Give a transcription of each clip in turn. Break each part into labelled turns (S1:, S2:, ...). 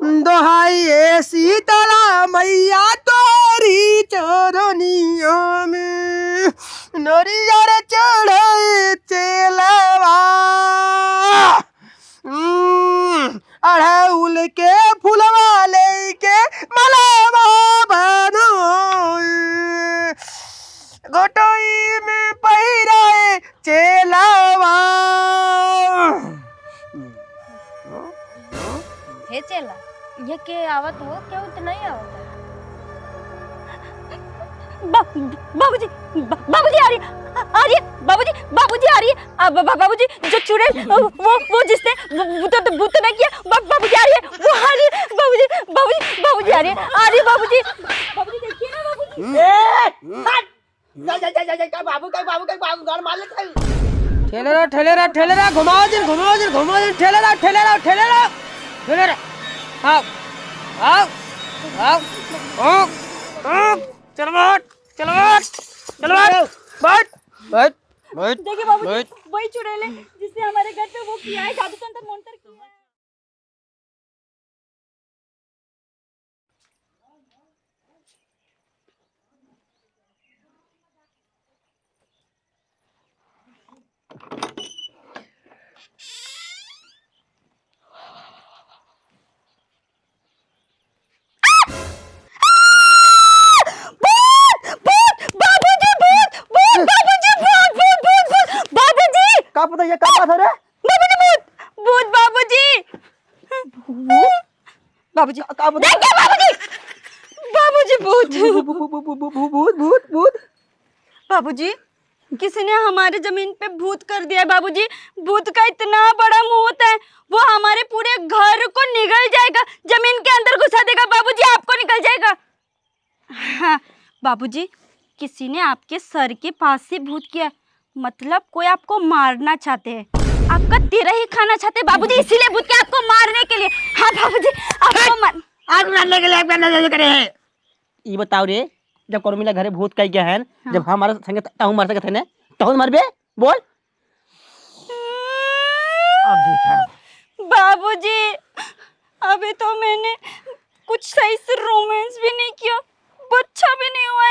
S1: दोहाई ये शीतला मैया तोरी चरनिया में नरियर चढ़े चेलवा अड़हुल के फुलवा लेके मलवा बनो गोटोई में पहिराए चेलवा।
S2: हे चेला ये के आवत हो क्यों तो नहीं आवत
S3: बाबूजी बाबूजी आ रही बाबूजी आ रही है। अब बाबूजी जो चुड़ैल वो जिसने भूत ने किया बाबूजी आ रही है वो आ रही है बाबूजी आ रही है बाबूजी देखिए ना बाबूजी।
S1: बाबू गाड़ मार लेता ठेलेरा घुमाओ दिन ठेलेरा आओ चलो बैठ।
S3: देखिए बाबूजी वही चुड़ैल है जिसने हमारे घर पे वो किया है जादू तंत्र मंत्र किया है।
S1: का पता ये का बात है रे?
S3: भूत बाबूजी
S1: का पता?
S3: बाबूजी
S1: भूत
S3: बाबूजी किसी ने हमारे जमीन पे भूत कर दिया है बाबूजी। भूत का इतना बड़ा मुंह है वो हमारे पूरे घर को निगल जाएगा, जमीन के अंदर घुसा देगा बाबूजी, आपको निकल जाएगा। हाँ बाबूजी किसी ने आपके सर के पास से भूत किया, मतलब कोई आपको मारना चाहते हैं, आपका तेरा ही खाना चाहते हैं बाबूजी, इसीलिए भूत के आपको मारने के लिए। हाँ बाबूजी आपको
S1: आग मारने के लिए नजर करे है। ये बताओ रे जब कर्मिला घरे भूत कई गया है हाँ। जब हमारे संगे ताऊ मार सकते ने ताऊ मरबे बोल। अब देखा
S3: बाबूजी अभी तो मैंने कुछ सही से रोमांस भी नहीं किया, बच्चा भी नहीं हुआ,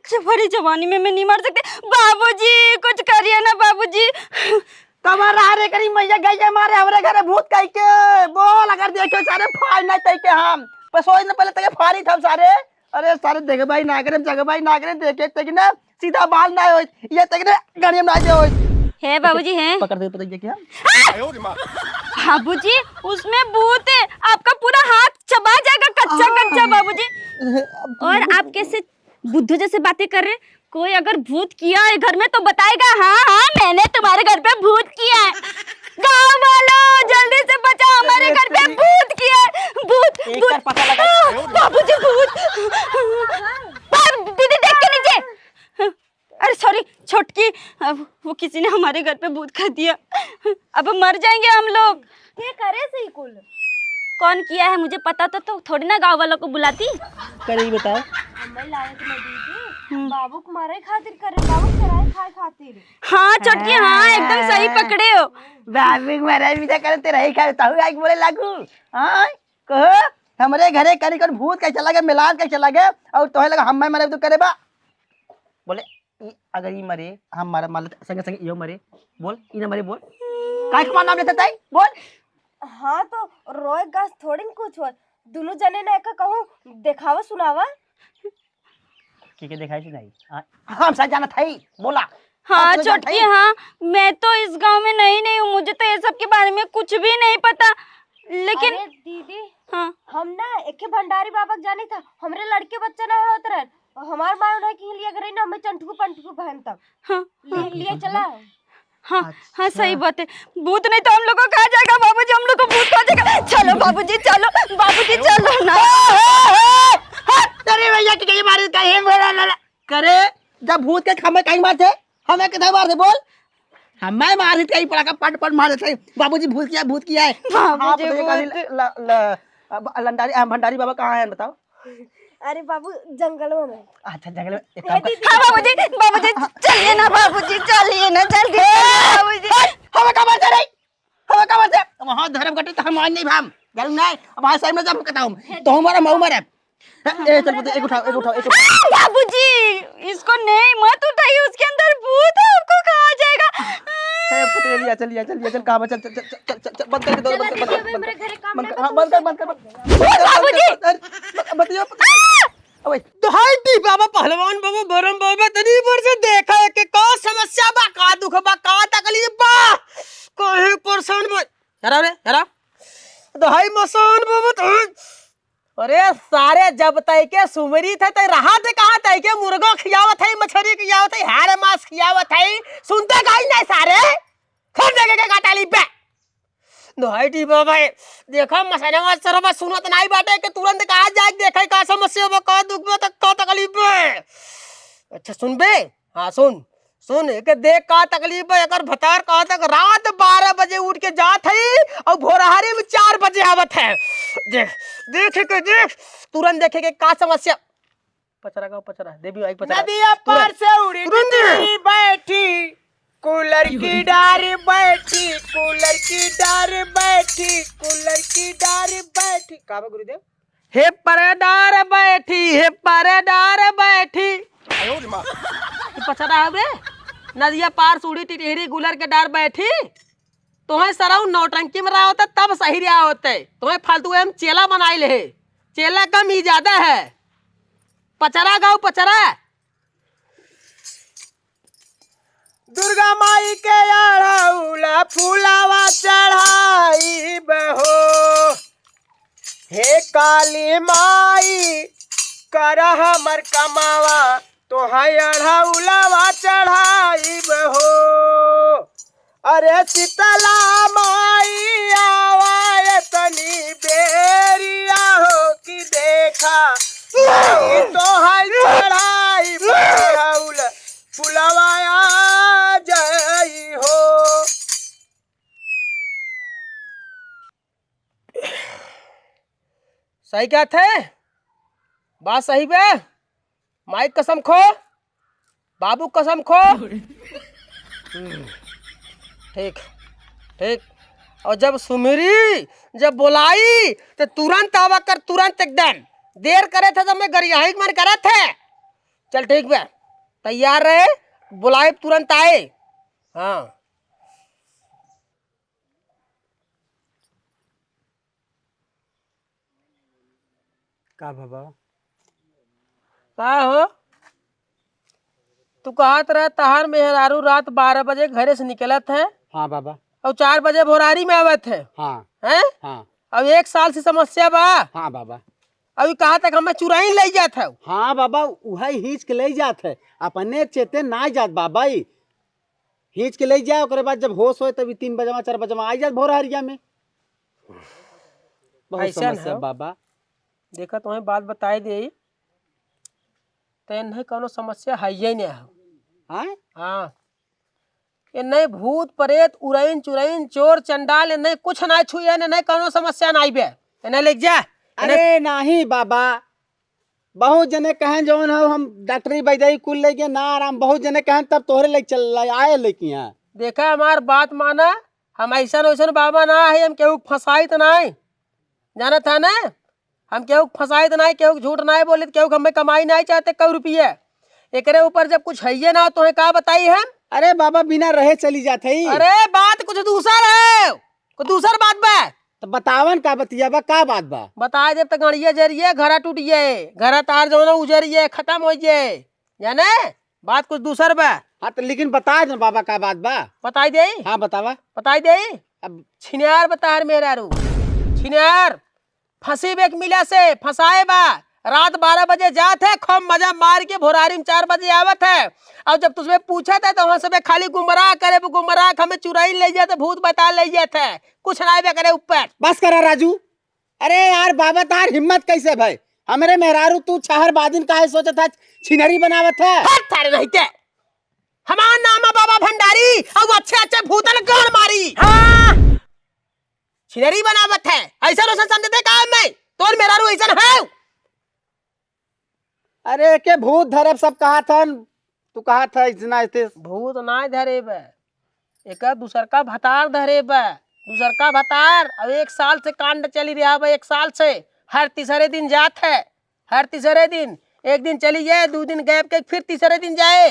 S3: जवानी जवानी में मैं नहीं मार सकती। बाबूजी कुछ करिए ना बाबूजी।
S1: कमरा रे करी मैया गई मारे हमरे घरे भूत कई के बोल, अगर देखे सारे फाड़ ना तई के हम पर सोच ना पहले तके फाड़ी थम सारे। अरे सारे देख भाई ना करे जगह भाई ना करे देखे तक ना सीधा बाल ना हो ये तक ना गाड़ी में ना जाओ
S3: है बाबूजी है
S1: पकड़ दे पता ये क्या
S3: बाबूजी उसमें भूत है, आपका पूरा हाथ चबा जाएगा कच्चा कच्चा बाबूजी। और आप कैसे बुद्धू जैसे बातें कर रहे हैं, कोई अगर भूत किया है घर में तो बताएगा हाँ मैंने तुम्हारे घर पे भूत किया है। गाँव वालों जल्दी से बचाओ, हमारे घर पे भूत किया है, भूत
S1: पता लगा
S3: बाबूजी भूत। दीदी देख के नीचे, अरे सॉरी छोटकी, वो किसी ने हमारे घर पे भूत कर दिया, अब मर जाएंगे हम लोग।
S2: ये करे सही कुल
S3: कौन किया है मुझे पता तो थोड़ी ना गांव वालों को बुलाती।
S1: करे बताओ
S2: मैं लायक नहीं दी बाबू को मारे खातिर करे, बाबू चराए खाए खातिर।
S3: हाँ छोटकी हाँ एकदम सही पकड़े हो।
S1: बाबू मारे विदा करे तेरा ही खाए ताऊ आके बोले लागू हां कहो हमरे घरे करी कर भूत के चला गया मिलान के चला गया और तोहे लगा हम मरे तो करे बा बोले अगर ये मरे हम मारे माल संगे संगे यो मरे बोल ई ना मरे बोल काय का नाम लेता ताई बोल।
S2: हाँ तो रोए गास थोड़ी कुछ हो, दोनों जने ने का कहूं देखावा सुनावा
S1: के दिखाई से नहीं हम सब जाना था ही बोला।
S3: हाँ छोटकी हाँ मैं तो इस गांव में नहीं हूँ, मुझे तो ये सब के बारे में कुछ भी नहीं पता, लेकिन
S2: अरे दीदी
S3: हाँ
S2: हम ना एक भंडारी बाबा जाने था, हमरे लड़के बच्चा ना होत रहे, हमार माँ उन्हें की लिया करे ना हमें चंटू पंटू पहन तक
S3: हाँ
S2: लिए चला।
S3: हाँ हाँ सही बात है, भूत नहीं तो हम लोग को कहा जाएगा बाबूजी, हम लोग को भूत कहा जाएगा। चलो बाबूजी चलो ना।
S1: अरे भैया के कहीं मारे कहीं बोला करे जब भूत के हमें कहीं मारते हमें किधर मारते बोल, हमें मार देते कहीं पड़ा का पट मार देते बाबूजी भूत किया है। लंडारी भंडारी बाबा कहाँ है बताओ।
S2: अरे बाबू जंगलों में।
S1: अच्छा जंगल में
S3: हाँ बाबूजी चलिए ना बाबूजी, चलिए ना जल्दी बाबूजी।
S1: हमें कहाँ मारते रही हमें कहाँ मारते वहाँ धर्म घटे तो हम मान नहीं भाम जानू नहीं अब आज सामने जब कहता हूं तो हमारा मऊ मरे ए चल एक उठाओ
S3: बाबूजी इसको नहीं मत उठाइए, उसके अंदर भूत है, आपको कहा जाएगा।
S1: ए पुतलिया चल कहां चल बंद कर दो बंद कर बतियो ओए
S4: तो हाय दी बाबा पहलवान बाबा बरम बाबा तनी पर से देखा है कि का समस्या बा, का दुख बा, का तकलीफ बा, काहे परेशान बा। यारा रे यारा तो हाय मसान बाबा तो अरे सारे जब तय के सुमरी थे तय रहा थे कहां तय के मुर्गा खियावत है, मछली खियावत है, हारे मांस खियावत है, सुनते काई नहीं सारे खूब देखे के काटाली पे दोहाई दी बाबा देखा मसाला में सरबा सुनत नहीं बाटे कि तुरंत कहा जाए देखे का समस्या बा, का दुख बा, का तकलीफ बा। अच्छा सुन बे, हाँ सुन के देख का तकलीफ है, अगर भतार कहा तक रात 12 बजे उठ के जात है और भोरहारी में 4 बजे आवत है। देख तुरंत देखे के का समस्या। पचरा देवी आई पचरा
S5: नदिया पार से उड़ी तितली बैठी, कूलर की डार बैठी, कूलर की डार बैठी, कूलर की डार बैठी। का बा गुरुदेव?
S4: हे परदार बैठी
S1: आयो रे मां
S4: पचरा हवे नदिया पार सूड़ी टिटहरी गुलर के डार बैठी। तुम्हें सराउ नौटंकी में रहा होता तब सही रहा होते, तुम्हें फालतू एम चेला बनाई ले, चेला कम ही ज्यादा है। पचरा गाओ पचरा।
S5: दुर्गा माई के अड़ौला फूलावा चढ़ाई बहो, हे काली माई कर हमर कमावा तो है अड़ौलावा चढ़ाई बहो। अरे शीतला माई आवा तनी बेरिया हो कि देखा माई तो है चढ़ाई अड़ौला फुलवा जय हो।
S4: सही क्या थे बात सही बे, माइक कसम खो, बाबू कसम खो। ठीक और जब सुमिरी जब बुलाई तो तुरंत आवा कर, तुरंत एकदम देर करे थे जब मैं गरियाही मन करे थे। चल ठीक बे तैयार रहे, बुलाए तुरंत आए। हाँ
S5: का बाबा?
S4: का हो तू कहत रहे तहार मेहरारू रात 12 बजे घरे से निकलत है
S5: हाँ बाबा।
S4: और 4 बजे भोरारी में आवत है
S5: हाँ
S4: हैं?
S5: हाँ
S4: अब 1 साल से समस्या बा।
S5: हाँ बाबा।
S4: अभी कहा तक हमें चुराई ले जात है।
S5: हाँ बाबा उहे हिंच के ले जात है, अपने चेते ना जात बाबा, हिंच के ले जाए ओकरे बाद जब होश हो तभी 3 बजे 4 बजे आई जात भोर हरिया में। बहुत
S4: ऐसा
S5: समस्या
S4: है?
S5: बाबा।
S4: देखा तुम्हें बात बताई दे तो नहीं कोनो समस्या है ही नहीं है।
S5: हाँ
S4: हाँ ये नहीं भूत प्रेत उड़ैन चुरैन चोर चंडाल नहीं कुछ ना छुए नहीं कोनो समस्या नहीं बे नहीं ले जा।
S5: अरे नहीं बाबा, बहुत जने कहें जौन हो हम डॉक्टरी वैद्य कुल ले गए ना आराम, बहुत जने कहें तब तोहरे ले चल आए लेके यहाँ।
S4: देखा हमार बात माना, हम ऐसा वैसा बाबा ना है, हम केहू फंसाई तो नहीं जाना था ना, हम केहू फंसाई तो नहीं, केहू झूठ नहीं बोले, केहू हमें कमाई नहीं चाहते कई रुपये। एकरे ऊपर जब कुछ है ना तो का बताई हम।
S5: अरे बाबा बिना रहे चली जाते ही।
S4: अरे बात कुछ दूसर है, कुछ दूसर बात बा।
S5: तो बतावन का बतिया बा, का बात बा?
S4: बता जब तक गड़िया जरिए घरा टूटिए, घरा तार जो उजरिए खत्म हो जाए, जाने बात कुछ दूसर बा।
S5: हाँ तो लेकिन बता दे बाबा का बात बा।
S4: बताई दे।
S5: हाँ बतावा।
S4: बताई दे।
S5: अब
S4: छिनार बता मेरा रू छिनार फंसी बेक मिला से फंसाए बा, रात 12 बजे जात है, खूब मजा मार के भोरारी में 4 बजे आवत है। और जब तुझमें पूछा था तो वहां से खाली गुमराह करे, गुमराह हमें चुराई ले जाते, भूत बता ले जाते है, कुछ नहीं बे करे ऊपर।
S5: बस करा राजू। अरे यार बाबा तार हिम्मत कैसे भाई, हमारे मेहरारू तू छहर बादिन का है सोचा था छिनरी बनावत है।
S4: थारे नहीं थे हमारा नाम है बाबा भंडारी और अच्छे अच्छे भूतन गाड़ मारी। हाँ छिनरी बनावत है, ऐसा रोशन समझते का मैं तोर मेहरारू ऐसा है।
S5: अरे के भूत धरब सब कहा था, तू कहा था इतना इतने
S4: भूत ना धरे बे, एक दूसर का भतार धरे बे, दूसर का बतार अब 1 साल से कांड चली रहा है, 1 साल से हर तीसरे दिन जात है, हर तीसरे दिन। एक दिन चली जाए, 2 दिन गैप के फिर तीसरे दिन जाए।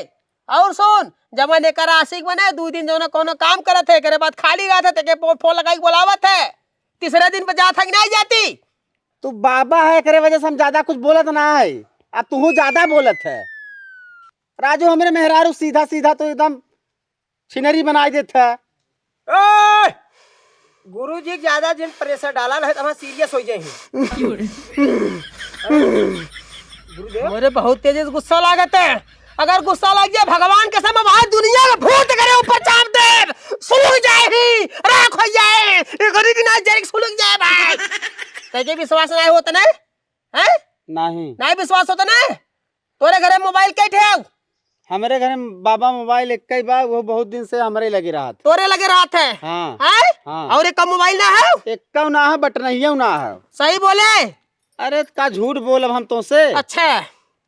S4: और सुन, जब मैं लेकर आशिक बने 2 दिन जो ना कोनो काम करत है, करे बाद खाली रहत है, ते फोन लगाई बोलावत है, तीसरे दिन पे जात है कि नहीं जाती?
S5: तू बाबा है करे वजह से हम ज्यादा कुछ बोलत ना है, अब तू ज्यादा बोलत है। राजू हमरे मेहरारू सीधा सीधा तो एकदम छिनरी बनाई देता है। गुरु जी ज्यादा जिन प्रेशर डाला है तो सीरियस हो जाए।
S4: मुझे बहुत तेज गुस्सा लागत है। अगर गुस्सा लग जाए भगवान के समय भाई दुनिया में भूत करे ऊपर चाप दे, सुलग जाए ही राख हो जाए, एकरी की ना जरिक सुलग जाए भाई। तेरे विश्वास नहीं होता ना हैं? नहीं विश्वास होता ना? तोरे घरे मोबाइल के ठेव?
S5: हमारे घर में बाबा मोबाइल एक ही बा, वो बहुत दिन से हमारे लगे रहा था।
S4: तोरे लगे रहा थे?
S5: हाँ।
S4: हैं?
S5: हाँ।
S4: और एक मोबाइल ना है?
S5: एक ना है बट नहीं ना है।
S4: सही बोले?
S5: अरे का झूठ बोलब हम तुमसे?
S4: अच्छा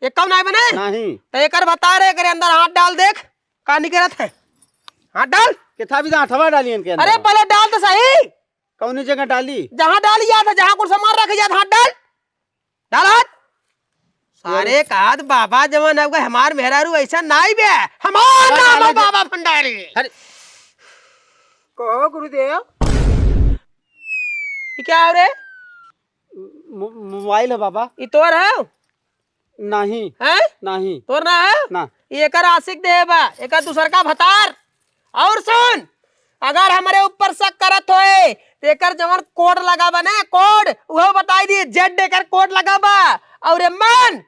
S4: एक नहीं बने?
S5: नहीं।
S4: तो एक बता रहे करे अंदर हाथ डाल देख का निकलत है, हाथ डाल।
S5: कितना भी हथवा डाली इनके अंदर।
S4: अरे पहले डाल तो सही।
S5: कौन जगह डाली? जहाँ
S4: डाल लिया था, जहाँ कुछ सामान रख जाता, हाथ डाल, डाल हाथ। सारे काद बाबा जवन अब हमार मेहरारू ऐसा नहीं बे, हमार नाम है बाबा भंडारी।
S5: अरे कहो गुरुदेव,
S4: ये क्या है रे?
S5: मोबाइल है बाबा।
S4: ये तोर है?
S5: नहीं
S4: है?
S5: नहीं
S4: तोर ना है
S5: ना।
S4: एक आशिक दे बा, एक दूसर का भतार। और सुन, अगर हमारे ऊपर शक करत होए तो एकर जवन कोड लगा बा ना, कोड वो बताई दी, जेड एकर कोड लगा बा। और मन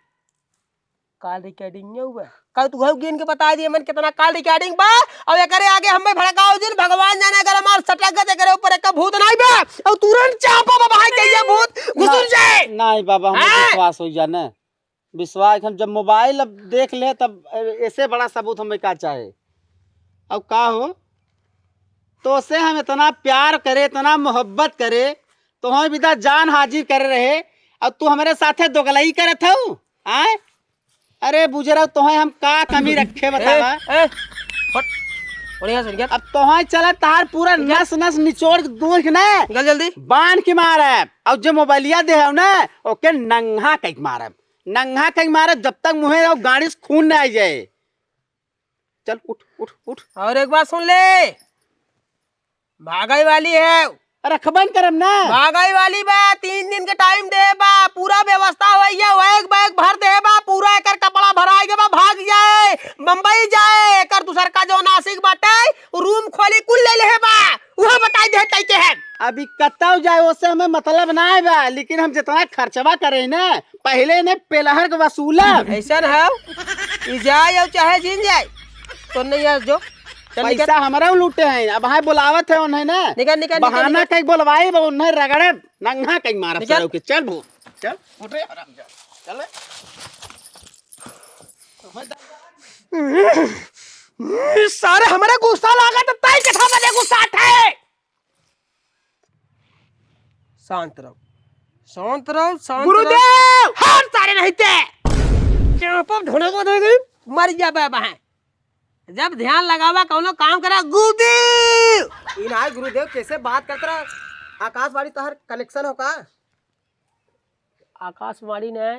S4: कॉल रिकॉर्डिंग नहीं हुआ, कल तू हो गिन के बता दिए मन कितना कॉल रिकॉर्डिंग बा। और एकरे आगे हमें भड़काओ जिन भगवान जाने, अगर हमार सटक गए एकरे ऊपर एक भूत नहीं बा और तुरंत चापा बा भाई के ये भूत घुसुर जाए।
S5: नहीं बाबा हमें विश्वास हो जाने, विश्वास। हम जब मोबाइल अब देख ले तब ऐसे बड़ा सबूत हमें क्या चाहे। अब का हो तो से हम इतना प्यार करे, इतना मोहब्बत करे, तो हम बिना जान हाजिर करे रहे, अब तू हमारे साथे दोगलाई करे था। आए अरे बुजरा तो हम का कमी रखे बतावा। अब तो चला तार पूरा नस नस निचोड़ दूर ना
S4: जल्दी
S5: बांध के मारे। और जो मोबाइलिया दे ना ओके नंगा कई मारे, नंगा कई मारे जब तक मुहे और गाड़ी से खून न आ जाए। चल उठ उठ उठ।
S4: और एक बात सुन ले, भागाई वाली है,
S5: रखबन करम ना,
S4: भागाई वाली बा। 3 दिन के टाइम दे बा, पूरा व्यवस्था होइए, बैग बैग भर दे बा, पूरा एकर कपड़ा भराई के बा, भाग जाए बम्बई जाए। एकर दूसर का जो नासिक बाटे रूम खोली कुल ले ले बा, वो बताई दे तई के है।
S5: अभी कत्ता जाए उससे हमें मतलब ना है बा, लेकिन हम जितना खर्चवा करे ना पहले ने पेलहर के वसूला।
S4: ऐसा है ई जाए और चाहे जिन जाए तो नहीं है जो
S5: पैसा हमारा लूटे हैं। अब हाय बुलावत है उन्हें ना,
S4: निकल निकल
S5: बहाना कई बोलवाई उन्हें रगड़े नंगा कई मारा सरो के। चल भू चल उठ रे आराम जा चल।
S4: सारे हमारे गुस्सा लागा तो ताई के बजे गुस्सा है। शांत रहो शांत रहो शांत।
S5: गुरुदेव
S4: हम सारे नहीं थे क्या पर ढोने को दे मर जा बाबा है। जब ध्यान लगावा कौनो काम करा गुरुदेव।
S5: इन आज गुरुदेव कैसे बात करते रहा? आकाशवाणी तो हर कनेक्शन हो का?
S4: आकाशवाणी ने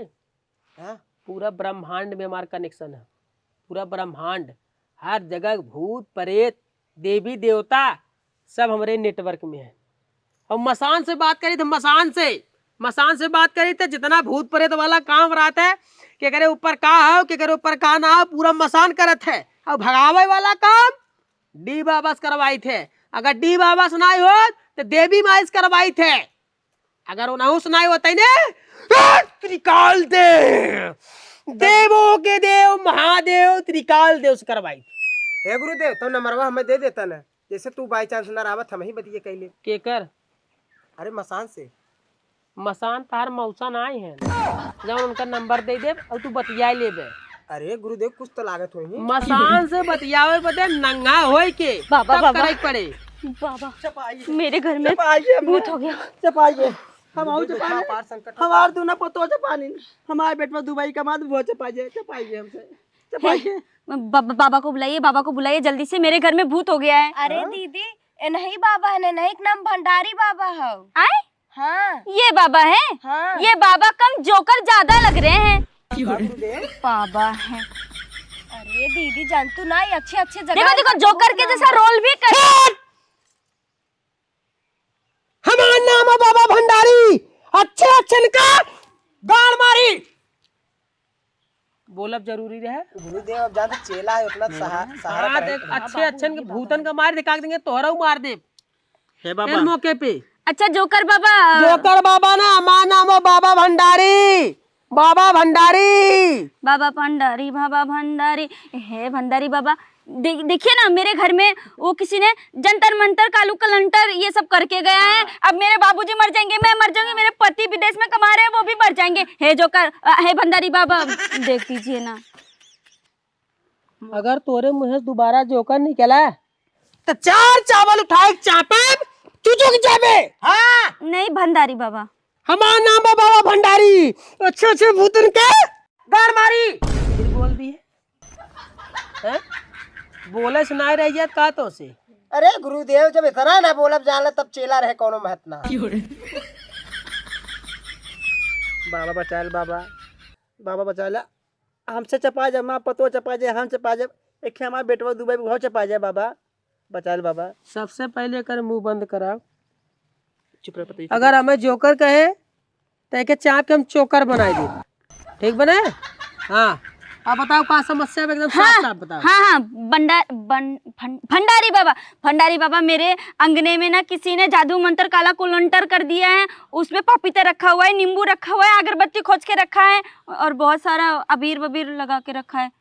S4: पूरा ब्रह्मांड में हमारा कनेक्शन है, पूरा ब्रह्मांड, हर जगह भूत प्रेत देवी देवता सब हमारे नेटवर्क में है। और मसान से बात करी तो मसान से बात करी तो जितना भूत प्रेत वाला काम रहता है कि करे ऊपर का हो कि करे ऊपर का ना हो, पूरा मसान करत है। और भगावे वाला काम डी बाबा से करवाई थे। अगर डी बाबा सुनाई हो तो देवी माई से करवाई थे। अगर उन्हें सुनाई होता ही ना त्रिकाल देव, देवों के देव महादेव त्रिकाल देव से करवाई थी।
S5: हे गुरुदेव तो नंबरवा हमें दे देता ना, जैसे तू बाई चांस ना रावत हम ही बतिए कैले।
S4: के कर
S5: अरे मसान से
S4: मसान तार मौसा आए हैं जब उनका नंबर दे दे और तू बतिया लेबे।
S5: अरे गुरुदेव कुछ तो लागत होई।
S4: मसान से बतियावे बदे नंगा होई के
S3: बाबा,
S4: तब
S3: बाबा।
S4: करे पड़े।
S3: बाबा मेरे घर में भूत हो गया।
S1: चपाइए हम आउ चपाने,
S5: पार संकट
S1: हमार दूना पतो चपानी, हमारे पेट में दुबई कमा दो वो चपाइए हमसे चपाइए।
S3: बाबा को बुलाइए, बाबा को बुलाइए जल्दी से, मेरे घर में भूत हो गया है।
S2: अरे दीदी नहीं बाबा है, नहीं के नाम भंडारी बाबा है।
S3: आए
S2: हाँ
S3: ये बाबा है?
S2: हाँ।
S3: ये बाबा कम जोकर ज्यादा लग रहे हैं। बाबा है।
S2: अरे दीदी जानतू ना, ये अच्छे अच्छे जगह
S3: देखो देखो जोकर के जैसा रोल भी कर।
S4: हमारा नाम है बाबा भंडारी, अच्छे अच्छे का गाड़ मारी। बोलब जरूरी रहे।
S1: गुरुदेव अब जानते चेला है उतना सहारा
S4: हाँ, देख अच्छे अच्छे के भूतन का मार दिखा देंगे, तोहरा मार दे
S5: हे
S4: इस
S5: बाबा
S4: मौके पे।
S3: अच्छा जोकर बाबा।
S4: जोकर बाबा ना, हमारा नाम है बाबा भंडारी, बाबा भंडारी।
S3: बाबा भंडारी, बाबा भंडारी। हे भंडारी बाबा, देखिए ना मेरे घर में वो किसी ने जंतर मंतर कालू कलंटर ये सब करके गया है। अब मेरे बाबूजी मर जाएंगे, मैं मर जाऊंगी, मेरे पति विदेश में कमा रहे हैं वो भी मर जाएंगे। हे जोकर, हे भंडारी बाबा देख लीजिए ना।
S4: अगर तोरे मुंह से दोबारा जोकर निकला तो 4 चावल उठाए चापे चूचू की चापे। हाँ
S3: नहीं भंडारी बाबा।
S4: हमारा नाम है बाबा भंडारी, अच्छे अच्छे भूतन के गाड़ मारी। फिर बोल दी है? बोले सुनाई रही है का तो से।
S1: अरे गुरुदेव जब इतना ना बोलब जान तब चेला रहे कोनो महत्व ना। बाबा बचाल, बाबा बाबा बचाला हमसे चपा जा, माँ पतो चपा जाए, हम चपा जाए, एक हमारे बेटवा दुबई में घर चपा जाए। बाबा बचाल बाबा।
S4: सबसे पहले कर मुंह बंद कराओ।
S1: चुप रह पति।
S4: अगर हमें जोकर कहे तो के चाप के हम चोकर बनाए दे, ठीक बने? हाँ अब बताओ का समस्या है, एकदम साफ साफ बताओ।
S3: हाँ हाँ भंडारी बाबा, भंडारी बाबा मेरे अंगने में ना किसी ने जादू मंत्र काला कुलंटर कर दिया है। उसमें पपीता रखा हुआ है, नींबू रखा हुआ है, अगरबत्ती खोज के रखा है और बहुत सारा अबीर वबीर लगा के रखा है।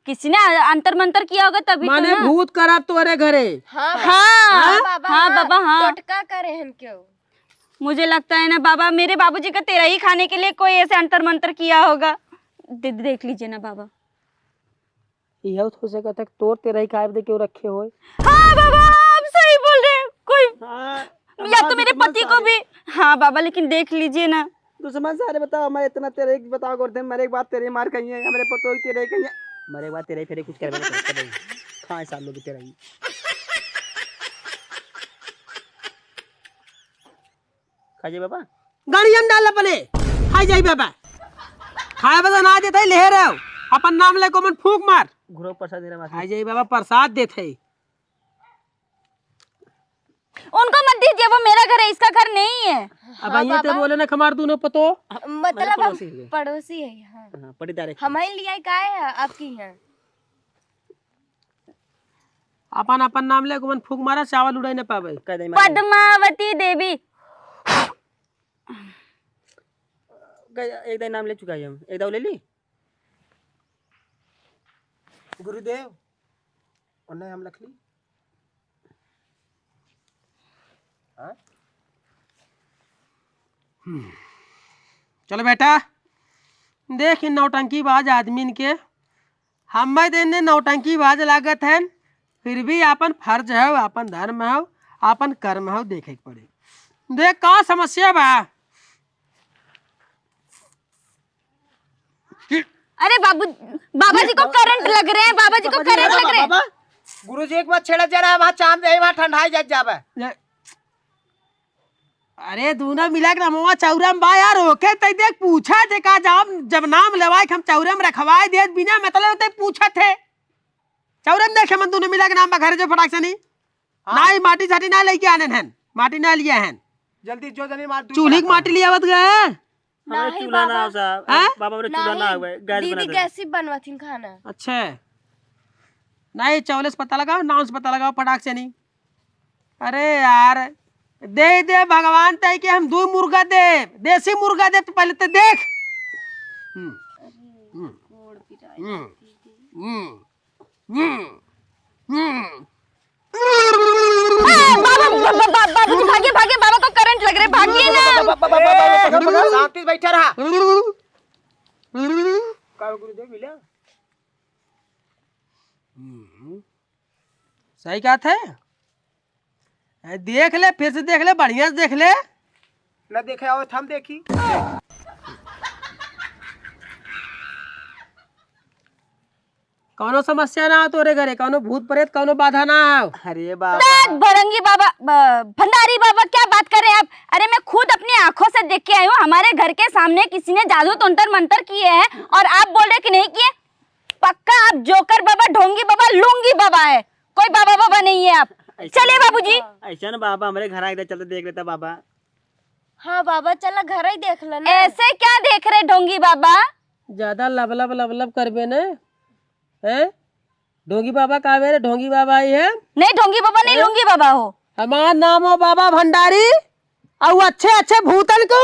S3: किसी ने अंतर मंत्र किया होगा तभी
S4: माने
S3: तो ना।
S4: भूत करा तोरे घरे।
S2: हाँ
S3: हाँ
S2: बाबा,
S3: हाँ बाबा हाँ।
S2: टोटका करे हम क्यों?
S3: मुझे लगता है ना बाबा मेरे बाबूजी का तेरा ही खाने के लिए कोई ऐसे अंतर मंत्र किया होगा। देख लीजिए ना बाबा।
S4: यह हो सका तक तोर तेरा ही खाए दे क्यों रखे हो।
S3: हाँ बाबा आप सही बोल रहे हैं। कोई या तो मेरे पति को भी। हाँ बाबा लेकिन देख लीजिए ना।
S1: दुश्मन सारे बताओ, मैं इतना तेरे की बताओ करते हैं, मेरे एक बात तेरे मार कही है, हमारे पतो तेरे कही है, मेरे एक बात तेरे फिर कुछ कर खाए साल लोग तेरा ही। खाइए बाबा।
S4: गाड़ियन डाल अपने खाई जाई बाबा, खाए बता ना देते ले रहे हो अपन नाम ले को मन फूक मार
S1: घुरो प्रसाद दे रहा
S4: खाई जाई बाबा, प्रसाद देते।
S3: उनको मत दीजिए, वो मेरा घर है, इसका घर नहीं है।
S4: अब ये तो बोले ना खमार तू न पतो।
S2: मतलब हम पड़ोसी है। हाँ
S1: हाँ पटीदार है।
S2: हमारे लिए का है आपकी यहाँ?
S4: अपन अपन नाम ले को मन फूक मारा, चावल उड़ाई न पावे।
S1: कह दे
S3: पद्मावती देवी।
S1: एक दिन नाम ले चुका है, हम एक दाव ले ली। गुरुदेव उन्हें हम लख ली।
S4: चलो बेटा देख इन नौटंकी बाज आदमी के हम देने नौटंकी बाज लागत है, फिर भी अपन फर्ज है, अपन धर्म है, अपन कर्म है, देखे के पड़े। देख का समस्या बा।
S3: अरे बाबा जी को करंट लग रहे हैं, बाबा जी को करंट लग रहे हैं।
S1: गुरु जी एक बार छेड़ा जा रहा है, वहाँ चाम दे, वहाँ ठंडाई जा जावे।
S4: अरे दूना मिला के नमवा चौरम बा यार होके तई देख पूछा थे का जब नाम लेवाए हम चौरम रखवाए दे बिना मतलब ते पूछा थे चौरम देखे मन दूना मिला के नाम बा घर जो फटाक से नहीं ना ही माटी छाटी ना लेके आने हैं, माटी ना लिया हैं,
S1: जल्दी जो जनी मार
S4: चूल्ही की माटी लियावत गए।
S1: हमारे चूल्हा ना साहब, बाबा मेरे चूल्हा ना हुआ, गैस बना
S2: दीदी
S1: दे।
S2: कैसी बनवाती खाना?
S4: अच्छा नहीं चौले से पता लगाओ, नाम से पता लगाओ फटाक से नहीं। अरे यार दे दे भगवान तय कि हम 2 मुर्गा दे, देसी मुर्गा दे तो पहले तो देख।
S3: बाबा जी भागिए भागिए, बाबा को करंट लग रहा है, भागिए ना।
S1: शांति से बैठा रहा। गुरुदेव मिला
S4: सही कहा था, देख ले फिर से देख ले, बढ़िया से देख ले।
S1: न देखे आओ हम देखी।
S4: कौनो समस्या ना हो तोरे घरे, कौनो भूत प्रेत कौनो बाधा ना हो।
S5: अरे बाबा
S3: दैट भरंगी बाबा भंडारी बाबा क्या बात कर रहे हैं आप? अरे मैं खुद अपनी आंखों से देख के आई हूँ, हमारे घर के सामने किसी ने जादू तंत्र मंत्र किए हैं और आप बोल रहे कि नहीं किए? पक्का आप जोकर बाबा, ढोंगी बाबा, लुंगी बाबा है, कोई बाबा बाबा नहीं है आप। चलिए बाबूजी।
S5: ऐसा ना बाबा हमारे घर आए चलते देख लेता बाबा।
S2: हाँ बाबा चला घर ही देख लेना।
S3: ऐसे क्या देख रहे ढोंगी बाबा?
S4: ज्यादा लबलब करबे न हैं? ढोंगी बाबा का मेरे ढोंगी बाबा ही है।
S3: नहीं ढोंगी बाबा नहीं, लुंगी बाबा हो।
S4: हमारा नाम हो बाबा भंडारी और अच्छे भूतन को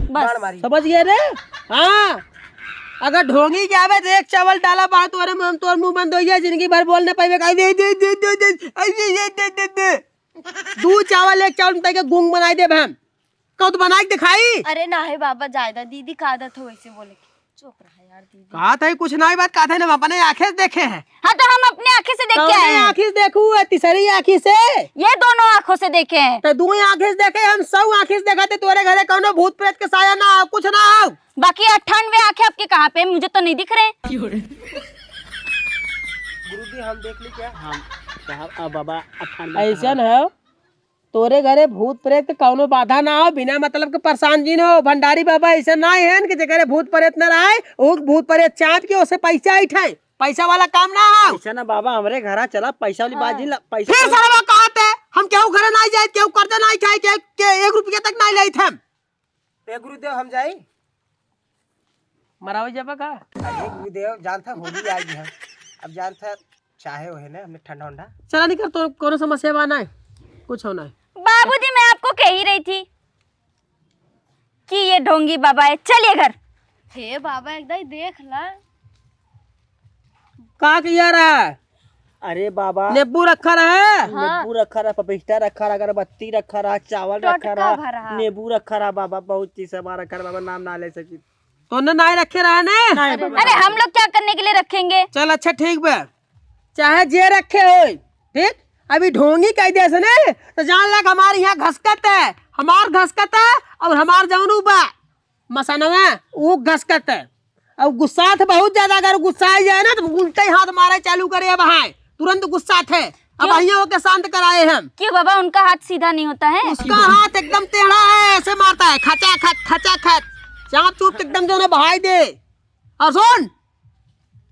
S3: बस
S4: समझ गए रे। हाँ अगर ढोंगी के आवे तो एक चावल डाला बात तोरे मुंह तोर मुंह बंद हो जाए, जिंदगी भर बोल न पाइबे। दू चावल एक चावल में गुंग बनाई दे हम कौ तो बना के दिखाई।
S2: अरे ना है बाबा जायदा, दीदी का आदत हो वैसे बोले की। चुप रहा यार दीदी।
S4: कहा था कुछ ना बात कहा था ना अपने आंखें से देखे हैं।
S3: हाँ तो हम अपनी आंखें से देख के आए हैं।
S4: आंखें से देखू तीसरी आंखी से,
S3: ये दोनों आंखों से देखे हैं।
S4: तो दो आंखें से देखे, हम सब आंखें से देखा थे। तोरे घरे कौनो भूत प्रेत के साया ना हो, कुछ ना हो।
S3: बाकी 98 आंखें आपके कहाँ पे? मुझे तो नहीं दिख रहे।
S4: गुरुजी हम देख ली क्या?
S5: हम साहब बाबा
S4: ऐसा है तोरे घरे भूत प्रेत कौनो बाधा ना हो, बिना मतलब के परेशान जी हो। भंडारी बाबा ऐसा ना है कि जगह भूत प्रेत न रहे, वो भूत प्रेत चाट के उसे पैसा उठाए, पैसा वाला काम ना हो।
S5: ऐसा ना बाबा हमारे घर चला पैसा वाली बाजी पैसा
S4: फिर सारा कहते हम केहू घरे ना जाए, केहू कर्जा ना खाए, के 1 रुपया तक ना ले थे।
S1: गुरुदेव हम जाई।
S4: मरावे जब का
S1: अरे गुरुदेव जानता होली आई है, अब जानता चाहे हो है ना हमने ठंडा उंडा।
S4: चला नहीं कर तो कोनो समस्या बना है, कुछ होना है।
S3: बाबूजी मैं आपको कह ही रही थी कि ये ढोंगी बाबा है। चलिए घर।
S2: हे बाबा एकदम देख ला।
S4: का किया रहा है?
S5: अरे बाबा
S4: नींबू रखा रहा,
S5: नींबू रखा रहा, पपीता रखा रहा, अगरबत्ती रखा रहा, चावल रखा
S2: टोटका
S5: रहा,
S2: भरा।
S5: नींबू रखा रहा बाबा, बहुत चीज सब रखा रहा बाबा, नाम ना ले सकी।
S4: तो ना रखे रहा ने।
S3: अरे हम लोग क्या करने के लिए रखेंगे?
S4: चल अच्छा ठीक बा, चाहे जे रखे हो ठीक। अभी ढोंगी कह दे से ने तो जान लग हमारे यहाँ घसकत है, हमार घसकत है और हमार जवनू बा मसानवा वो घसकत है। और गुस्सा थे बहुत ज्यादा, अगर गुस्सा आ जाए ना तो उल्टे हाथ मारे चालू करे वहाँ, तुरंत गुस्सा थे। अब अहिया होके शांत कराए हम।
S3: क्यों बाबा उनका हाथ सीधा नहीं होता है?
S4: उसका हाथ एकदम टेढ़ा है, ऐसे मारता है खचा खच चाप चूप एकदम जो ना बहाई दे। और सुन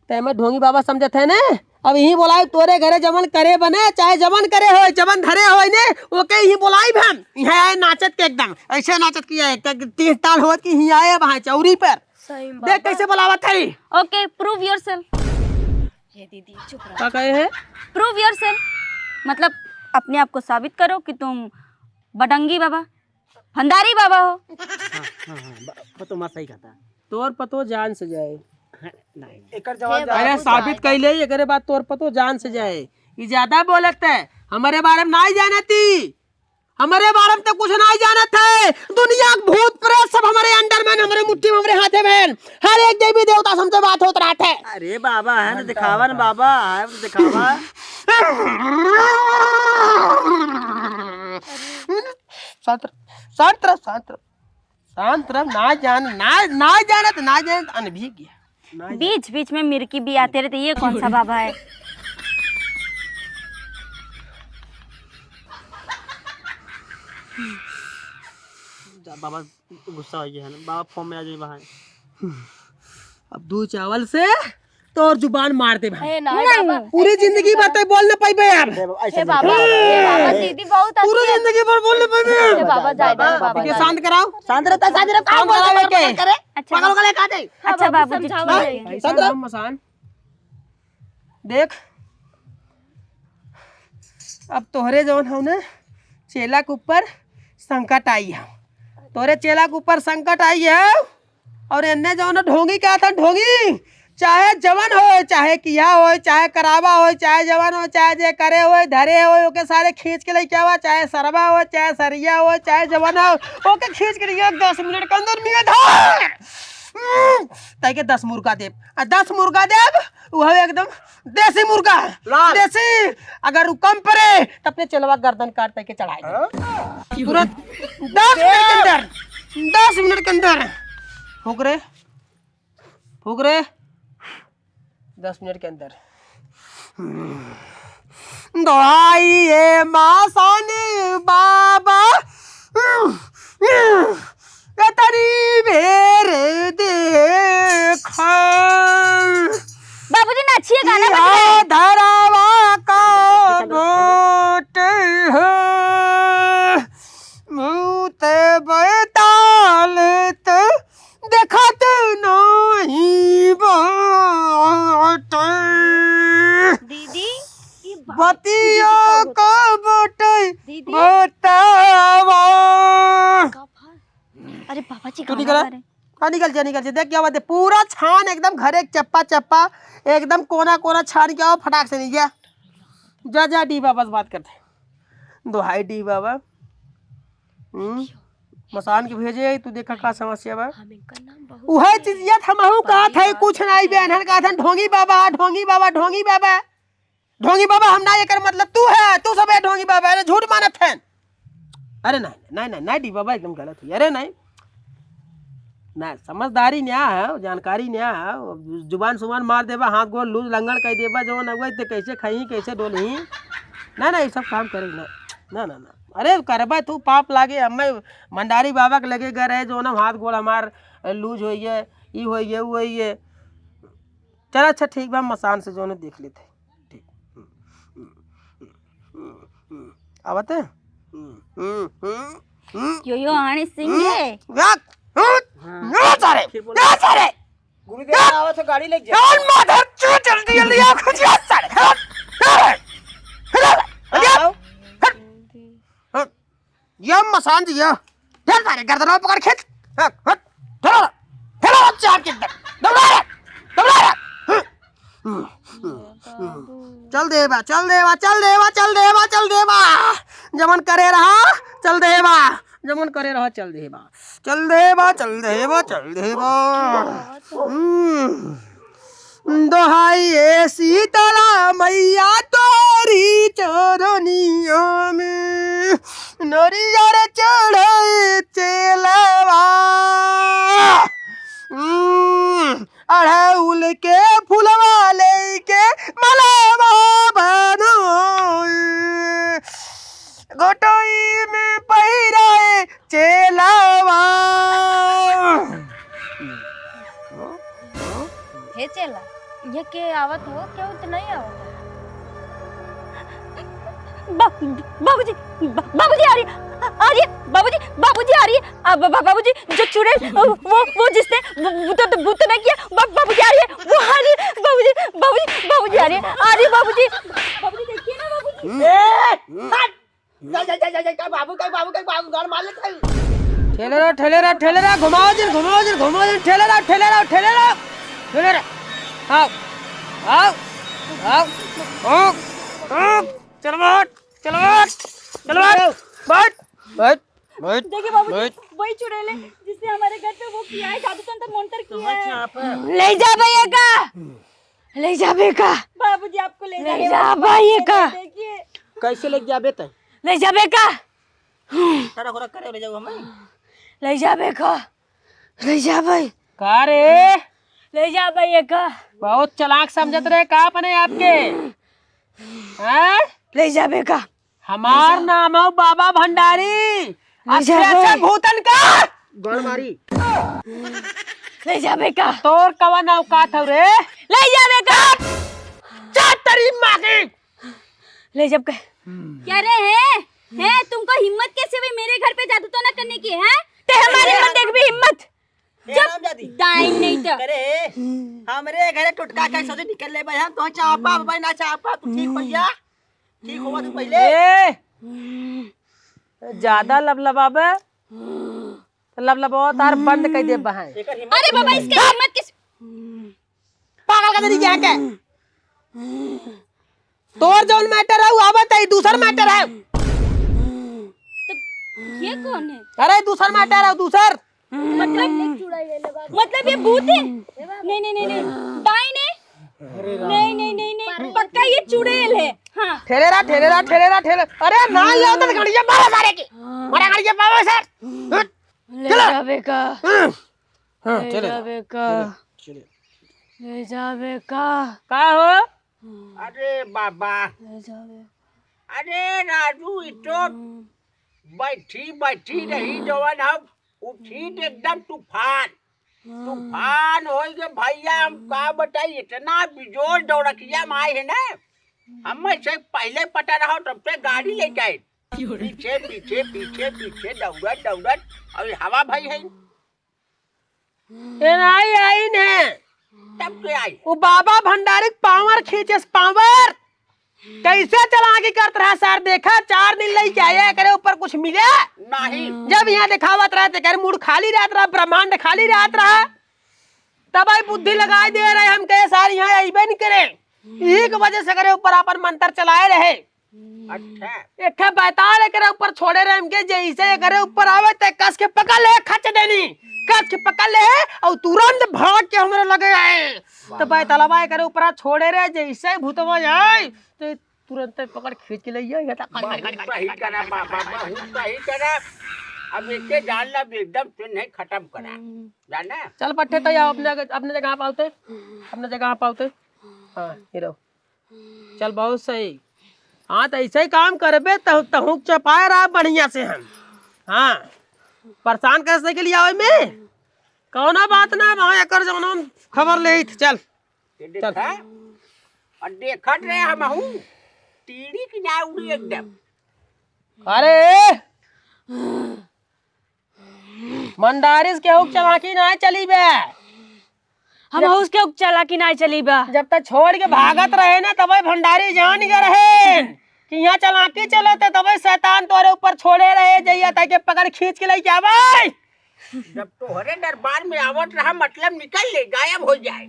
S4: ते मैं ढोंगी बाबा समझे थे ने, अब यही बोलाई तोरे घरे जमन करे बने, चाहे जमन करे हो जमन धरे हो ने, ओके यही बोलाई हम यहाँ आए नाचत के एकदम ऐसे नाचत किया है 30 ताल होत कि यही आए वहाँ चौरी पर।
S2: सही में
S4: देख कैसे बुलावत है।
S3: Okay prove yourself.
S2: ये दीदी चुप रहा।
S4: क्या कहे है?
S3: प्रूव योरसेल्फ मतलब अपने आप को साबित करो कि तुम बडंगी बाबा, भंडारी बाबा हो।
S5: हाँ तो मत सही कहता
S4: तोर पतो जान से जाए।
S5: नहीं
S1: एकर जवाब
S4: अरे साबित कर ले, एकरे बात तोर पतो जान से जाए। ये ज्यादा बोलत है, हमारे बारे में नहीं जानती, हमारे बारे में तो कुछ नहीं जानत है। दुनिया के भूत प्रेत सब हमारे अंडर में, हमारे मुट्ठी में, हमारे हाथे में, हर एक देवी देवता हमसे बात होत रहता है।
S5: अरे बाबा है ना दिखावा ना बाबा, है ना दिखावा।
S4: शांत रह, ना जानत अनभी गया।
S3: बीच बीच में मिर्की भी आते रहते, ये कौन सा बाबा है?
S5: बाबा गुस्सा हो गया है ना बाबा, फोन में आ जाए बाहर।
S4: अब 2 चावल से तोर जुबान मार दे भाई,
S2: हे ना बाबा।
S4: पूरी जिंदगी बातें बोल न पाइबे अब।
S2: हे बाबा, हे बाबा दीदी बहुत
S4: पूरी
S2: अच्छी है।
S4: जिंदगी भर बोल न पाइबे।
S2: हे बाबा जायदा है बाबा।
S4: ये शांत कराओ,
S1: शांत रहता शांत रहता
S4: काम करावे के।
S3: अच्छा
S1: पागल वाले का दे।
S3: अच्छा बाबू जी
S2: समझाओ
S3: ठीक है।
S4: शांत रहो मसान। देख अब तोहरे जौन हो ना चेला के ऊपर संकट आई है, तोरे चेला के ऊपर संकट आई है। और इन्ने जौन ढोंगी क्या था, ढोंगी चाहे जवन हो, चाहे किया हो, चाहे करावा हो, चाहे जवन हो, चाहे जे करे हो धरे हो, ओके सारे खींच के लेके आवा, चाहे सरवा हो, चाहे सरिया हो, चाहे जवन हो, ओके खींच के लिए 10 मिनट के अंदर मिले था। ताकि 10 मुर्गा देव, 10 मुर्गा देव वो एकदम देसी मुर्गा देसी। अगर वो कम पड़े तो अपने चलवा गर्दन काट के चढ़ाए तुरंत 10 मिनट के अंदर, 10 मिनट के अंदर। फूक रे 10 मिनट के अंदर। दोहाई ये मासान बाबा तरी मेरे देखा
S3: बाबूजी नाचिए गाना बज रहा
S4: या
S3: है।
S4: धरावा का बोट है मुते बैतालत देखत नहीं बाट
S2: दीदी ये
S4: बतिया का बोट
S2: दीदी
S4: बतावा।
S3: अरे बाबा जी
S4: तू
S3: गाना
S4: निकल
S3: गा रहे हैं।
S4: हाँ निकल जा देख क्या बात है, पूरा छान एकदम घर एक चप्पा चप्पा एकदम कोना कोना छान के आओ फटाक से नहीं गया। जा जा डी बाबा से बात करते। दोहाई डी बाबा मसान के भेजे तू देखा का समस्या बा।
S2: हम इनका नाम बहुत
S4: उहे चीजिया हमहू कहा था कुछ नहीं बहन कहा था ढोंगी बाबा ढोंगी बाबा ढोंगी बाबा ढोंगी बाबा हम ना ये कर मतलब तू है तू सब है ढोंगी बाबा अरे झूठ मानत है। अरे नहीं नहीं नहीं नहीं डी बाबा एकदम गलत हुई। अरे नहीं ना समझदारी न्या है जानकारी न्या है जुबान सुबान मार देबा हाथ गोड़ लूज लंगड़ कह देबा जो अगुआ ते कैसे खही कैसे डोलही ना ना ये सब काम करे ना ना ना ना। अरे करबा तू पाप लागे हमें भंडारी बाबा के लगे गए रहे जो ना हाथ गोड़ हमार लूज हो ये ई हो ये वो ये। चल अच्छा ठीक बा मसान से जो देख लेते ठीक आवते
S3: यो आने सिंगे
S4: सारे
S1: गुरुदेव आवा तो गाड़ी लेके जा।
S4: कौन माधर चू जल्दी जल्दी आ कुछ सारे ये मसान दिया चल सारे गर्दनों पकड़ खींच ठेलो ठेलो चाप के अंदर दबला चल देवा चल देवा चल देवा चल देवा चल देवा जमन करे रहा चल देवा जमन करे रहा चल देवा चल देवा चल देवा चल देवा। दोहाई ए सीतला मैया तोरी चरनिया में नरियर चढ़े चेलवा अड़हुल के फुलवा लेके मलावा बनो गोटोई में पहिराए चेलावा।
S2: हे चला ये के आवत हो क्यों तो नहीं आवत
S3: बाबूजी बाबूजी आ रही बाबूजी आ रही है। अब बाबूजी जो चुड़ैल वो जिसने भूत नहीं किया बाबूजी आ रही है वो आ रही है बाबूजी आ रही है बाबूजी देखिए ना
S1: बाबू गाड़ मार लेते
S4: ठेलेरा घुमाओ दिन ठेलेरा आओ आओ आओ आओ चल बैठ
S3: देखिए बाबूजी वही चुड़ैल है जिसने हमारे घर पे वो किया है जादू तंत्र मंत्र किया है। ले जा भैया बाबूजी आपको ले जा भैया का देखिए
S4: कैसे लेके जाबे त
S3: ले जा बेका
S1: सारा खोरा करे ले जाओ हमें
S3: ले जा बेका ले जा भाई
S4: का रे
S3: ले जा भैया का
S4: बहुत चालाक समझत रहे का अपने आपके हैं।
S3: ले जा बेका
S4: हमार नाम है बाबा भंडारी अच्छा भूतन का गड़ मारी
S3: ले जा बेका
S4: तोर कवन औकात हौ रे
S3: ले जा बेका
S4: तेरी माँ की
S3: ले जब क्या रे है तुमको हिम्मत कैसे हुई मेरे घर पे जादू टोना करने की है ते हमारे मन देख भी हिम्मत
S1: जब
S3: टाइम नहीं था
S1: करे हमरे घरे टुटका के सोचे निकल ले भाई हम तो चापा भाई ना चापा तू ठीक भैया ठीक हुआ तू पहले
S4: ज्यादा लबलबाबे लबलबाओ तार बंद कर दे बहाए।
S3: अरे बाबा इसका हिम्मत किस
S4: पागल का तरी क्या के तोर जौन मैटर है वो आवत है दूसर मैटर है।
S3: तो ये कौन है
S4: अरे दूसर मैटर है दूसर
S3: मतलब ये भूत है नहीं डाइन है नहीं पक्का ये चुड़ैल है। हाँ
S4: ठेलेरा अरे ना ये उधर गाड़ियां मारे मारे की मारे गाड़ियां पावे सर
S3: ले जा बेका
S4: हां
S3: ले जा बेका
S2: ले जावे का
S4: हो?
S6: अरे बाबा,
S2: ले जावे
S6: अरे राजू इतो बैठी बैठी रही जवन हम उठी तो एकदम तूफान तूफान हो गए भैया। हम का बताई, इतना बिजोर दौड़किया में आए है ना, हम से पहले पता रहा तब से गाड़ी ले जाए पीछे पीछे पीछे पीछे दौड़त दौड़त और हवा भई है
S4: आई ने
S6: तब के आई।
S4: वो बाबा भंडारी पावर खींचे पावर कैसे चला के करत रहा सर। देखा 4 दिन लेके आया करे ऊपर कुछ मिले
S6: नहीं
S4: जब यहाँ दिखावत रहते करे मूड खाली रहत रहा, ब्रह्मांड खाली रहत रहा, तब आई बुद्धि लगाए दे रहे हम कहे सर यहाँ अबे नहीं करे, यही की वजह से करे ऊपर अपन मंत्र चलाए रहे।
S6: अच्छा
S4: एक बैताल करे ऊपर छोड़े रहे हमके, जैसे करे ऊपर आवे ते कस के पकड़ ले, खच देनी कस के पकड़ ले और तुरंत भाग के हमरे लगे आए। तो बैतालवा करे ऊपर छोड़े रहे, जैसे भूतवा जाए तो तुरंत पकड़ खींच के ले जाए।
S6: सही करा बाबा, बहुत सही करा। अब इसे जान ला एकदम से नहीं खत्म करा जाना।
S4: चल पट्टे तो आओ अपने जगह पाते, अपने जगह पाते। हाँ हीरो चल बहुत सही। हाँ तो ऐसे ही काम करबे तहु चपाए रहा बढ़िया से हम। हाँ परेशान कैसे के लिए आओ में कौना बात ना, वहाँ एक जौन खबर ले चल
S6: देखा और देखत रहे हम हूँ टीड़ी की ना उड़ी एकदम।
S4: अरे मंडारिस के हुक चलाकी ना चली बे,
S3: हम उसके चला कि नहीं चली बा।
S4: जब तक छोड़ के भागत रहे ना तब भंडारी जान गए रहे कि यहाँ चलाकी चलो तो तब शैतान तोरे ऊपर छोड़े रहे जइया ताकि पकड़ खींच के लेके आवे।
S6: जब तोहरे दरबार में आवत रहा मतलब निकल ले गायब हो जाए।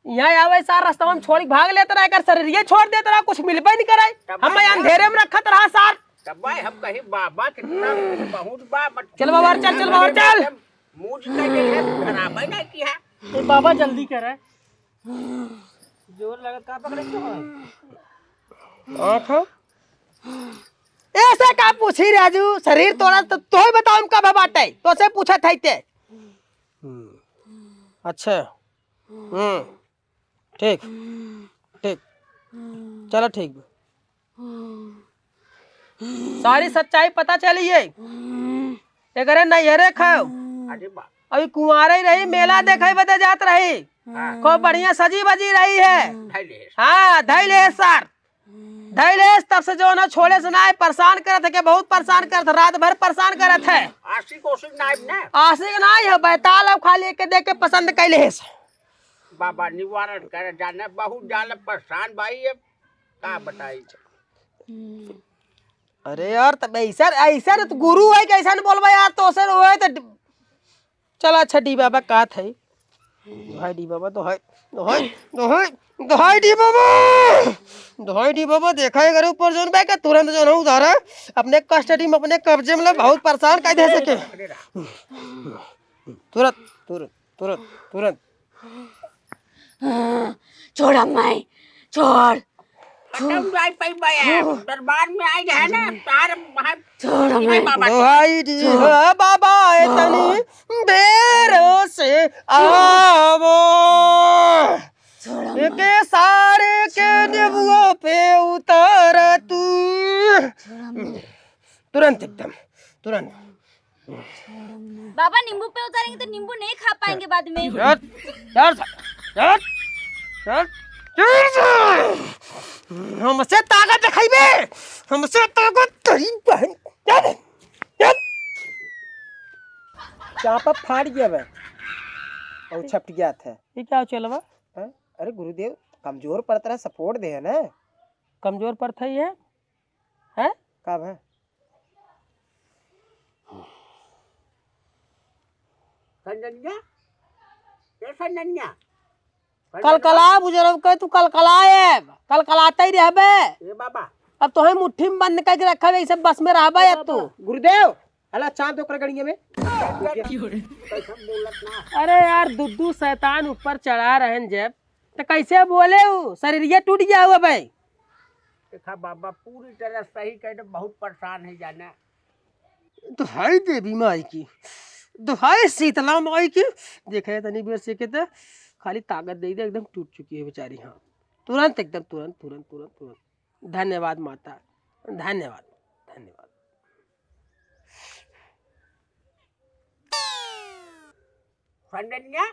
S4: यहाँ आवे सार रास्ता में छोड़ के भाग लेते रहे, कर शरीर छोड़ देते रहा, कुछ मिलबे नहीं करे। हम अंधेरे में रखत रहा सार।
S6: तब हम कहीं बाबा कितना बहुत बा
S4: चल बाबा चल, चल बाबा चल।
S6: मुझ का खराब है ना किया
S4: तो बाबा जल्दी करे, जोर लगा का पकड़े क्यों ऐसे का पूछी राजू, शरीर तोड़ा तो ही बताओ हम कब बाटे तो से पूछा था ते। अच्छा ठीक ठीक चलो ठीक सारी सच्चाई पता चली है। अगर नैहरे खाओ
S6: अरे बा
S4: अभी कुंवारे रही मेला देखे बदे जात रही, खूब बढ़िया सजी बजी रही है।
S6: धैले
S4: हाँ धैले सर धैले, तब से जो ना छोड़े से ना परेशान करत है, के बहुत परेशान करत, रात भर परेशान करत है।
S6: आशिक ओशिक नाइब ना
S4: आशिक नहीं है, बैताल अब खाली के देख के पसंद कैले है।
S6: बाबा निवारण कर जाना बहुत जान परेशान भाई अब का बताई।
S4: अरे यार तब ऐसा ऐसा तो गुरु है कैसा न बोलबा यार, तो सर वो है तो चल अच्छा डी बाबा का थे दोहाई डी बाबा दोहाई दोहाई दोहाई दोहाई डी बाबा दोहाई डी बाबा देखा है घर ऊपर जोन बैठ के तुरंत जो ना उधारा अपने कस्टडी में अपने कब्जे में बहुत परेशान कर दे सके तुरंत तुरंत तुरंत तुरंत।
S3: छोड़ अम्माई छोड़
S6: खत्म जाए पई बाया दरबार में आई है ना तार वहां
S3: छोड़ अम्माई
S6: बाबा
S4: दोहाई डी बाबा इतनी देर से आवो के सारे के नेबुओं पे उतर तू तुरंत एकदम तुरंत।
S3: बाबा नींबू पे उतारेंगे तो नींबू नहीं खा पाएंगे बाद में।
S4: हमसे ताकत दिखाइबे, हमसे ताकत तेरी बहन क्या पर फाड़ गया बे और छपट गया था। ये क्या चलवा? अरे गुरुदेव कमजोर पर तरह सपोर्ट दे है ना, कमजोर पर था ये है कब है
S6: संजन्या ये संजन्या
S4: कलकला बुजुर्ग के तू कलकलाए कलकलाता ही रहबे।
S6: ये बाबा
S4: अब तो है मुट्ठी में बंद करके रखा है, सब बस में रहबा या तू गुरुदेव अला चांद ओकर गड़िए में। अरे यार दुद्दू शैतान ऊपर चढ़ा रहन जब तो कैसे बोले वो शरीर ये टूट गया हुआ भाई।
S6: देखा बाबा पूरी तरह सही कह बहुत परेशान है जाना।
S4: तो है देवी माई की दुहाई शीतला माई की देखे तनी बेर से के तो खाली ताकत दे दे, एकदम टूट चुकी है बेचारी। हाँ तुरंत एकदम तुरंत तुरंत तुरंत तुरंत। धन्यवाद माता, धन्यवाद धन्यवाद।
S6: संडनिया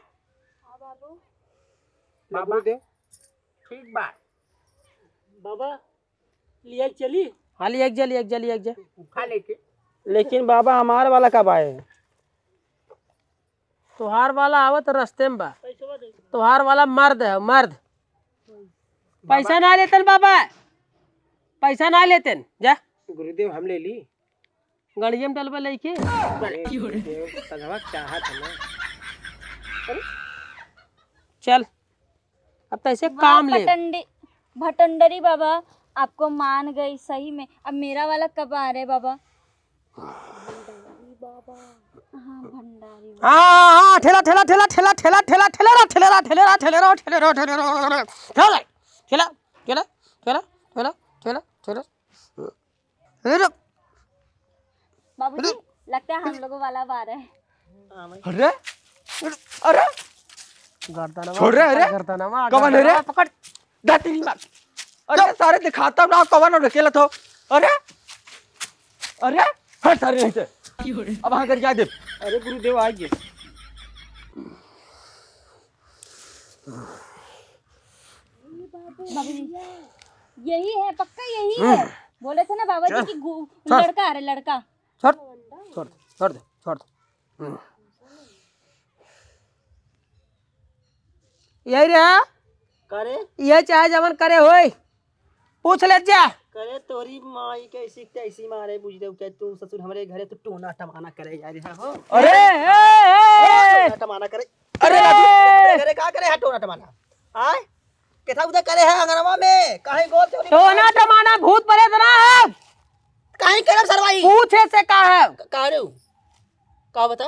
S2: बाबू
S6: बाबा ठीक बात
S4: बाबा लिया चली। हाँ लिया जा।
S6: उठा लेके
S4: लेकिन बाबा हमार वाला कब आए? तुहार वाला आवत रास्ते में बा। तुहार वाला मर्द है, मर्द। पैसा ना लेतन बाबा, पैसा ना लेतन। जा गुरुदेव हम ले ली गणिये में डलबा लेके चल अब तो ऐसे काम ले।
S3: भटंडरी बाबा आपको मान गई सही में। अब मेरा वाला कब आ रहा है बाबा? हाँ भंडारी।
S4: हाँ ठेला ठेला ठेला ठेला ठेला ठेला ठेला ठेला ठेला ठेला ठेला ठेला ठेला ठेला ठेला ठेला।
S3: बाबूजी लगता है हम लोगों वाला अब आ रहा है।
S1: अरे अरे
S4: गर्दनवा
S1: छोड़ रहे अरे
S4: गर्दनवा
S1: कवन है रे?
S4: पकड़
S1: डाटी मार। अरे सारे दिखाता ना कवन और अकेला तो। अरे अरे हट सारे नहीं थे। अब हाँ कर जा दे।
S4: अरे गुरुदेव आइए।
S3: बाबूजी यही है, पक्का यही है। बोले थे ना बाबा जी की लड़का आ रहा है, लड़का।
S4: छोड़ छोड़ छोड़ दे छोड़ दे। यही रे
S1: करे
S4: ये चाहे जवन करे होय पूछ ले जा।
S1: करे तोरी माई के ऐसी मारे बुझ दे के तू ससुर हमरे घरे तो टोना टमाना करे जा रहा हो।
S4: अरे
S1: टोना टमाना करे। अरे हमरे घरे का करे है टोना टमाना? आय केथा उधर करे है अंगनवा में काहे गोल चोरी
S4: टोना टमाना भूत परे तना है।
S1: काहे करब सरवाई?
S4: पूछे से का है?
S1: का रे का बता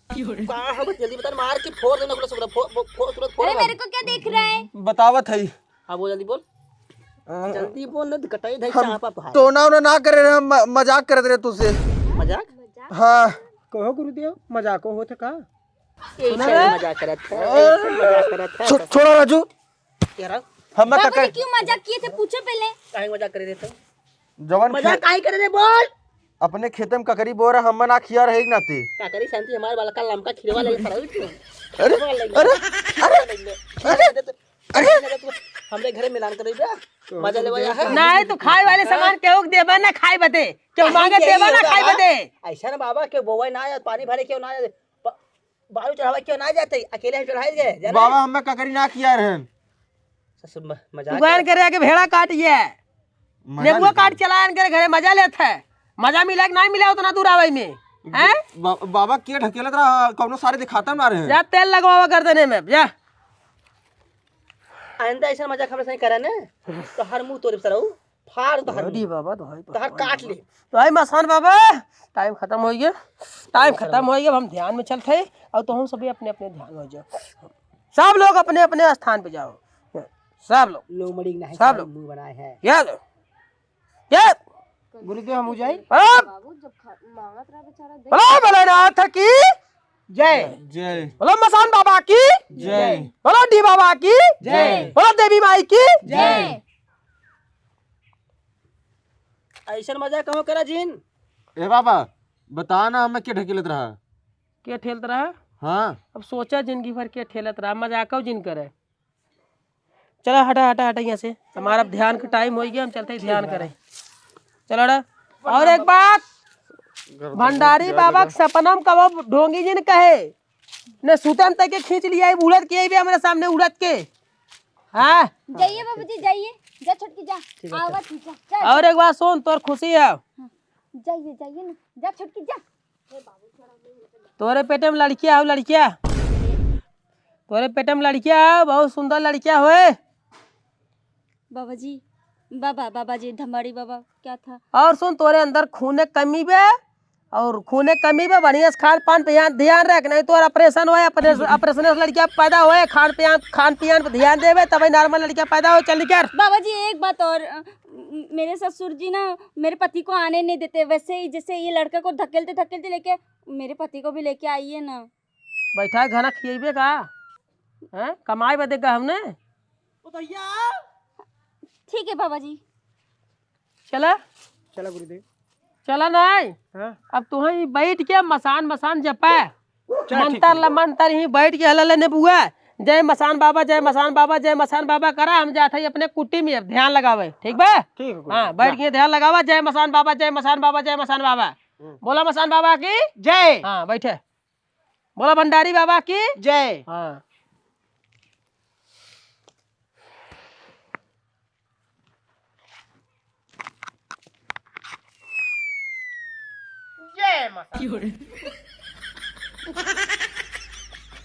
S1: का है जल्दी बता। मार के फोड़ देना बोला सुबह फोड़ तुरंत फोड़।
S3: अरे मेरे को क्या देख रहा है?
S5: बतावत है
S1: हां वो जल्दी बोल जल्दी बोल न कटाई धई चापा तो है।
S5: टोना उना ना करे रहे, हम मजाक करत रहे तुझसे।
S1: मजाक
S5: हाँ
S4: कहो गुरुदेव मजाको होत का?
S1: मजाक करत है मजाक करत है।
S5: छोड़ो राजू
S1: यार
S5: हम
S3: बाबूजी क्यों मजाक किए थे? पूछो पहले।
S1: काहे मजाक करे रे? तो
S5: जवन
S1: मजाक काहे करे रे? बोल
S5: अपने खेते में ककरी बो रहा हम ना खिया रहे नाते।
S1: का करी शांति हमारे वाला का लमका खिरवा ले खराब क्यों?
S5: अरे अरे
S1: अरे हमरे घरे मिलान करे बे मजा लेवा है।
S4: नहीं तो खाए वाले सामान केहू के देबा ना खाए बदे, केहू मांगे देबा ना खाए बदे।
S1: ऐसा ना बाबा के बोवे ना आया पानी भरे क्यों ना आया बालू चढ़ावा क्यों ना जाते अकेले हम चढ़ाए गए
S5: बाबा हम ककरी ना खिया रहे।
S1: ससुर मजाक
S4: दुकान करे आके भेड़ा काटिए नेबुआ काट चलान करे घरे मजा लेत है। मजा मिला कि नहीं मिला उतना दूर आवे में हैं?
S5: बाबा के ढकेलत रहा कौनो सारे दिखाता ना रहे।
S4: जा तेल लगवावा कर देने में जा।
S1: आइंदा ऐसा मजाक हमरे सही करे ना तो हर मुंह तोरे सरऊ फाड़ तो हर
S4: अरे बाबा तो
S1: तो हर काट ले।
S4: तो आई मसान बाबा टाइम खत्म हो गया, टाइम खत्म हो गया। अब हम ध्यान में चलते हैं और तो हम सभी अपने अपने ध्यान में जाओ। सब लोग अपने अपने स्थान पे जाओ। सब लोग
S1: लो मड़ी नहीं
S4: सब लोग
S1: मुंह बनाए हैं।
S4: याद याद गुरुदेव हम जाए।
S2: बाबू जब मांगत रहा बेचारा दे।
S4: बोलो भोलेनाथ की जय,
S5: जय
S4: बोलो मसान बाबा की
S5: जय,
S4: बोलो डी बाबा की
S5: जय,
S4: बोलो देवी माई की
S3: जय।
S1: ऐसा मजाक कहो करा जिन।
S5: ए बाबा बता ना हमें के ढकेलत रहा।
S4: के ठेलत रहा?
S5: हाँ
S4: अब सोचा जिंदगी भर के ठेलत रहा मजाक जिन करे। चलो हटा हटा हटा यहाँ से, हमारा अब ध्यान का टाइम हो गया, हम चलते ही ध्यान करें। चलो हटा। और एक बात भंडारी बाबा के सपना में कब ढोंगी जी ने कहे ने सुतन तक के खींच लिया है उड़द के भी हमारे सामने उड़द के। हाँ
S3: जाइए बाबूजी जाइए, जा छोटकी जा। आवा तू जा, चल।
S4: और एक बात सुन, तोर खुशी है
S3: जाइए जाइए ना, जा छोटकी जा।
S4: तोरे पेटे में लड़कियां हो, लड़कियां तोरे पेटे में लड़कियां बहुत सुंदर लड़कियां हुए।
S3: बाबा जी बाबा जी धमाड़ी बाबा क्या था?
S4: और सुन तोरे अंदर खून कमी बे और खूने कमी में बढ़िया से खान पान पे ध्यान रख, नहीं तो ऑपरेशन हो ऑपरेशन लड़कियां पैदा होए, खान पियान पे ध्यान देवे तभी नॉर्मल लड़कियां पैदा हो। चल कर
S3: बाबा जी एक बात और, मेरे ससुर जी ना मेरे पति को आने नहीं देते, वैसे ही जैसे ये लड़का को धकेलते धकेलते लेके मेरे पति को भी लेके आइए ना।
S4: बैठा है खाना खिएबे का हैं, कमाई में देगा हमने।
S3: ठीक है बाबा जी।
S4: चला चला गुरुदेव, चला नहीं अब तू ही बैठ के मसान जपा मंतर ही बैठ के हल्ला लेने बुआ, जय मसान बाबा जय मसान बाबा जय मसान बाबा करा। हम जाते ही अपने कुटी में अब ध्यान लगावे, ठीक बा? ठीक। हाँ बैठ के ध्यान लगावा, जय मसान बाबा जय मसान बाबा जय मसान बाबा। बोला मसान बाबा की
S1: जय।
S4: हाँ बैठे। बोला भंडारी बाबा की
S1: जय।
S4: हाँ
S1: जय माता।